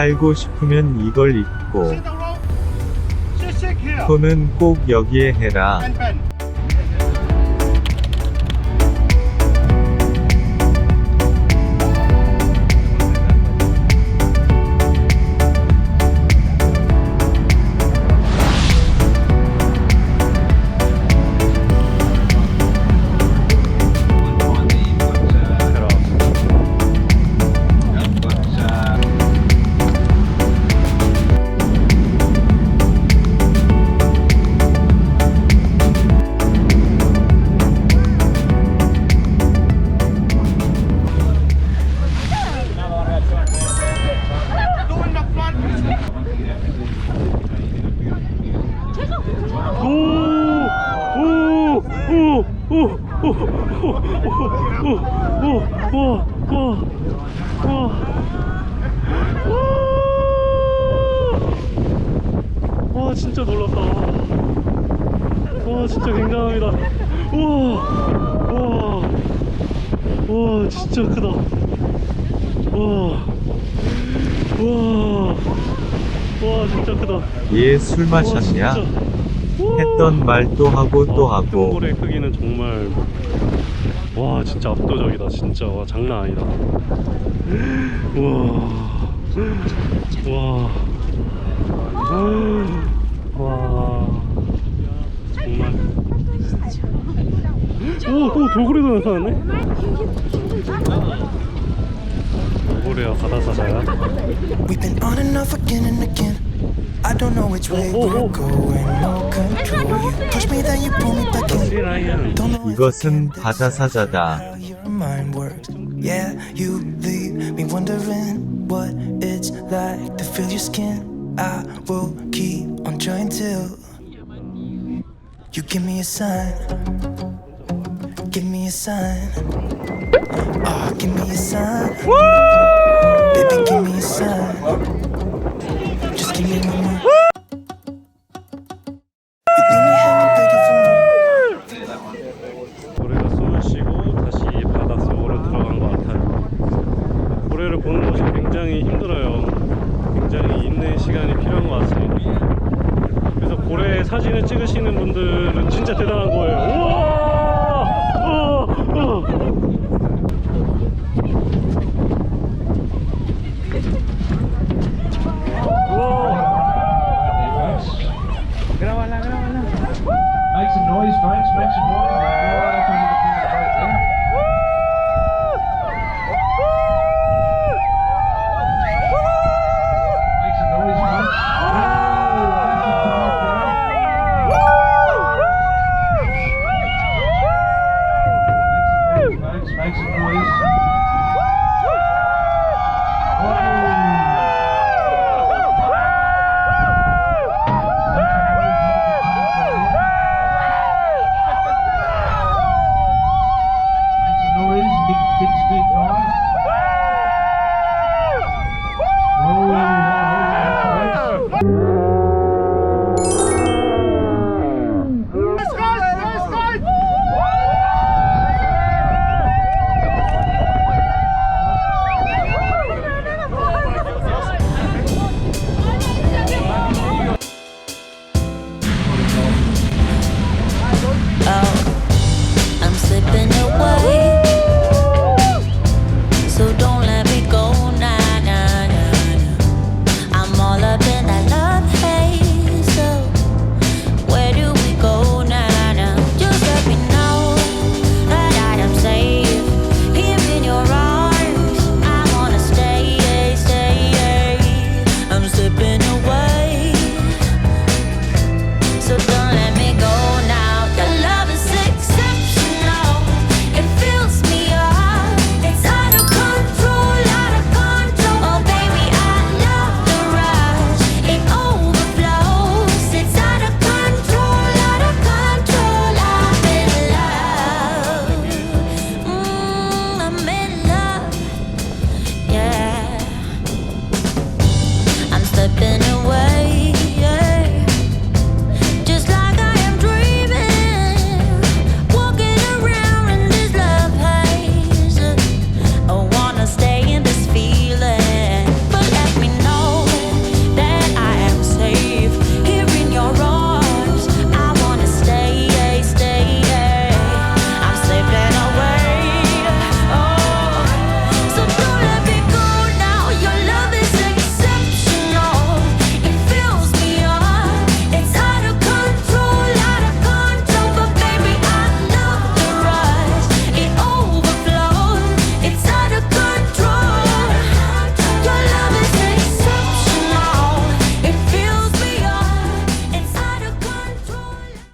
살고 싶으면 이걸 입고 손은 꼭 여기에 해라. 와 진짜 놀랍다. 와 진짜 굉장합니다. 와 진짜 크다. 와 진짜 크다. 얘 술 마셨냐? 했던 말 또 하고 또 하고. 흑동굴의 크기는 정말 와 진짜 압도적이다. 진짜 와 장난 아니다. 와 정말. 또 돌고래도 나타났네. 돌고래야 바다사자야. We've been on and off again and again. I don't know which way we're going. No control. You push me, then you pull me back in. Don't know if 이것은 바다사자다. how your mind works. Yeah, you leave me wondering what it's like to feel your skin. I will keep on trying till you give me a sign. Give me a sign. Oh, give me a sign. Baby, give me a sign. Just give me one more.